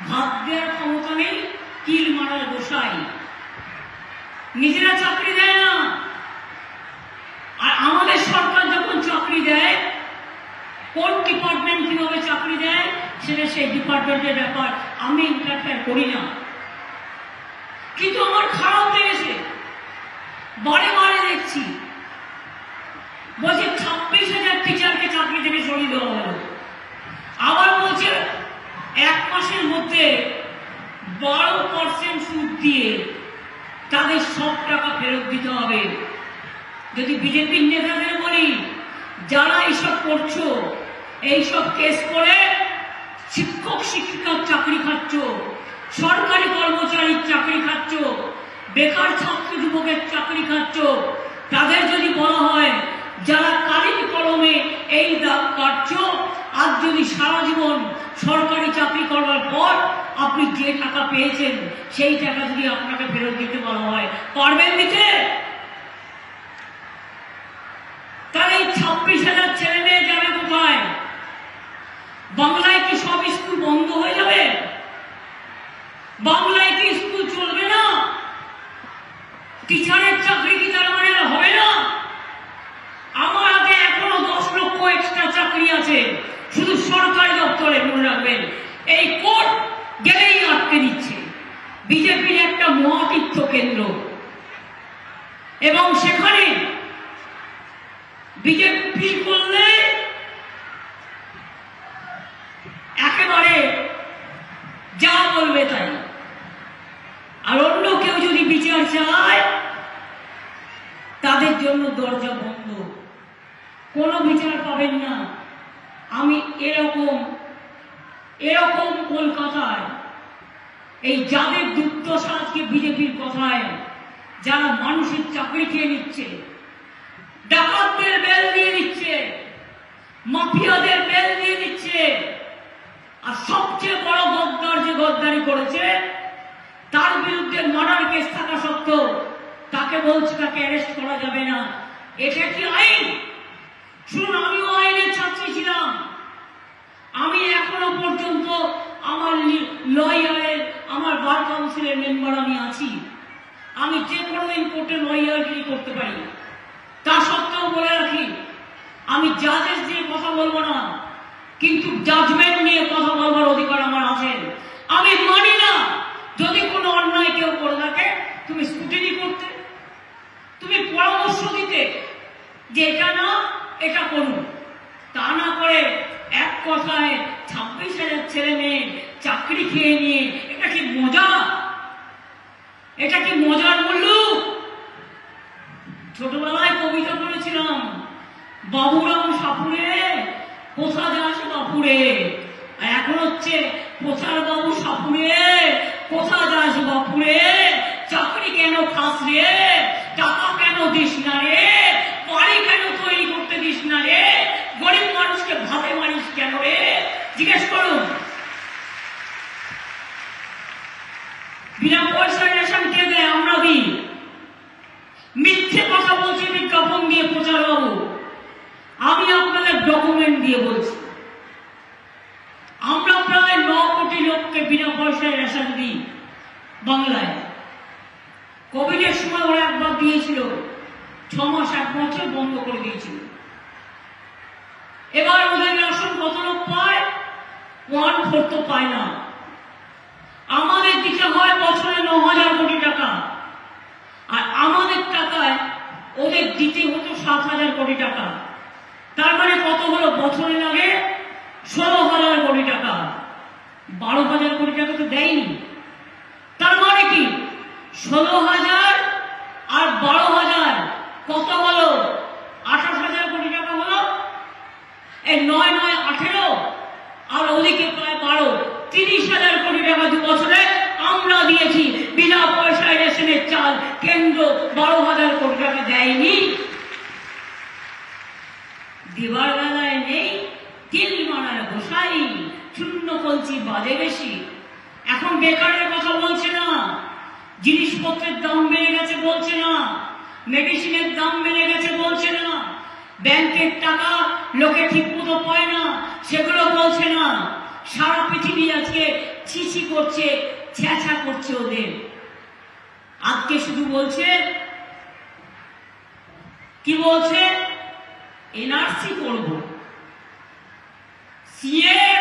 ভাত দেওয়ার ক্ষমতা নেই, কিল মারার গোসাই। নিজেরা চাকরি দেয় না, আর আমাদের সরকার যখন চাকরি দেয়, কোন ডিপার্টমেন্ট কিভাবে চাকরি দেয় সেটা সেই ডিপার্টমেন্টের ব্যাপার, আমি ইন্টারফেয়ার করি না। কিন্তু আমার খারাপ লেগেছে, বারে বারে দেখছি বলছে 26,000 টিচারকে চাকরি থেকে সরিয়ে দেওয়া হলো। আবার বলছে 1 মাসের মধ্যে 12% সুদ দিয়ে তাদের সব টাকা ফেরত দিতে হবে। যদি বিজেপির নেতাদের বলি, যারা এইসব করছো, এইসব কেস করে শিক্ষক শিক্ষিকার চাকরি খাচ্ছ, সরকারি কর্মচারীর চাকরি খাচ্ছ, বেকার ছাত্র যুবকের চাকরি খাচ্ছ, তাদের যদি বলা হয় যারা কালির কলমে এই দাগ কাটছ, আজ যদি সারা জীবন সরকারি চাকরি করার পর আপনি যে টাকা পেয়েছেন সেই টাকা যদি আপনাকে ফেরত দিতে বলা হয়, পারবেন দিতে? তাহলে এই 26,000 ছেলে মেয়ে যাবে কোথায়? বাংলায় কি সব স্কুল বন্ধ হয়ে যাবে? বাংলায় কি স্কুল চলবে না? টিচারের চাকরি কি তার মানে হবে না? আমার হাতে এখনো 10 লক্ষ এক্সট্রা চাকরি আছে শুধু সরকারি দপ্তরে, মনে রাখবেন। এই কোর্ট গেলেই আটকে দিচ্ছে। বিজেপির একটা মহাতীর্থ কেন্দ্র, এবং সেখানে বিজেপি করলে একেবারে যা বলবে তাই, আর অন্য কেউ যদি বিচার চায় তাদের জন্য দরজা বন্ধ, কোনো বিচার পাবেন না। আমি এরকম কলকাতায় এই যাদের দুর্দশা আজকে বিজেপির কথায়, যারা মানুষের চাকরি খেয়ে নিচ্ছে, ডাকাতদের বেল দিয়ে দিচ্ছে, মাফিয়াদের বেল দিয়ে দিচ্ছে, আর সবচেয়ে বড় গদ্দার যে গদ্দারি করেছে তার বিরুদ্ধে মার্ডার কেস থাকা সত্ত্বেও তাকে বলছে তাকে অ্যারেস্ট করা যাবে না। এটা কি আইন? শুনুন, আমিও আইনের ছাত্রী ছিলাম। আমি এখনো পর্যন্ত আমার লয়ারের, আমার বার কাউন্সিলের মেম্বার আমি আছি। আমি যে কোনো দিন কোর্টে লয়ারগিরি করতে পারি। তা সত্ত্বেও বলে রাখি, আমি জাজেস দিয়ে কথা বলবো না, কিন্তু জাজমেন্ট নিয়ে কথা বলবার অধিকার আমার আছে। আমি মানি না যদি কোনো অন্যায় কেউ করে থাকে তুমি স্কুটিনি করতে, তুমি পরামর্শ দিতে যে এটা না এটা করুন, তা না করে এক কথায় 26,000 ছেলে মেয়ে চাকরি খেয়ে নিয়ে, এটা কি মজা? এটা কি মজার মূল্য? ছোটবেলায় কবিতা পড়েছিলাম, বাবুরাম সাপুরে পোষা যাস বাপুরে, আর এখন হচ্ছে পোষার বাবু সাপুরে পোষা যাস বাপুরে, চাকরি কেন খাস রে, টাকা কেন দিস না রে, বাড়ি কেন তৈরি করতে দিস না রে, গরিব মানুষকে ভাতে মারিস কেন রে? জিজ্ঞেস করুন। বিনা পয়সায় রেশন কে দেয়? আমরা দিই। মিথ্যে কথা বলছি বিজ্ঞাপন দিয়ে প্রচার বাবু, আমি আপনাদের ডকুমেন্ট দিয়ে বলছি। আমরা প্রায় 9 কোটি লোককে বিনা পয়সায় রেশন দিই বাংলায়। কোভিডের সময় ওরা একবার দিয়েছিল, 6 মাস 1 বছর বন্ধ করে দিয়েছিল। এবার ওদের রেশন কত লোক পায়? 1/4 তো পায় না। আমাদের দিতে হয় বছরে 9,000 কোটি টাকা, আর আমাদের টাকায় ওদের দিতে হতো 7,000 কোটি টাকা। তার মানে কত হলো? বছরে লাগে 16,000 কোটি টাকা। 12,000 কোটি টাকা তো দেয়নি। তার মানে কি 16,000 আর 12,000 কত হলো? 28,000 কোটি টাকা হলো। এই 9 9 18, আর ওদিকে প্রায় 12, 30,000 কোটি টাকা 2 বছরে আমরা দিয়েছি বিনা পয়সায় রেশনের চাল। কেন্দ্র 12,000 কোটি টাকা দেয়নি। দিবার বেলায় নেই তিল মারার গোসাই, শূন্য কলসি বাজে বেশি। এখন বেকারের কথা বলছে না, জিনিসপত্রের দাম বেড়ে গেছে বলছে না, মেডিসিনের দাম বেড়ে গেছে বলছে না, ব্যাংকের টাকা লোকে ঠিক মতো পায় না সেগুলো বলছে না। সারা পৃথিবী আজকে ছিছি করছে, ছ্যাঁচা করছে ওদের। আজকে শুধু বলছে, কি বলছে, এনআরসি করব, সিএ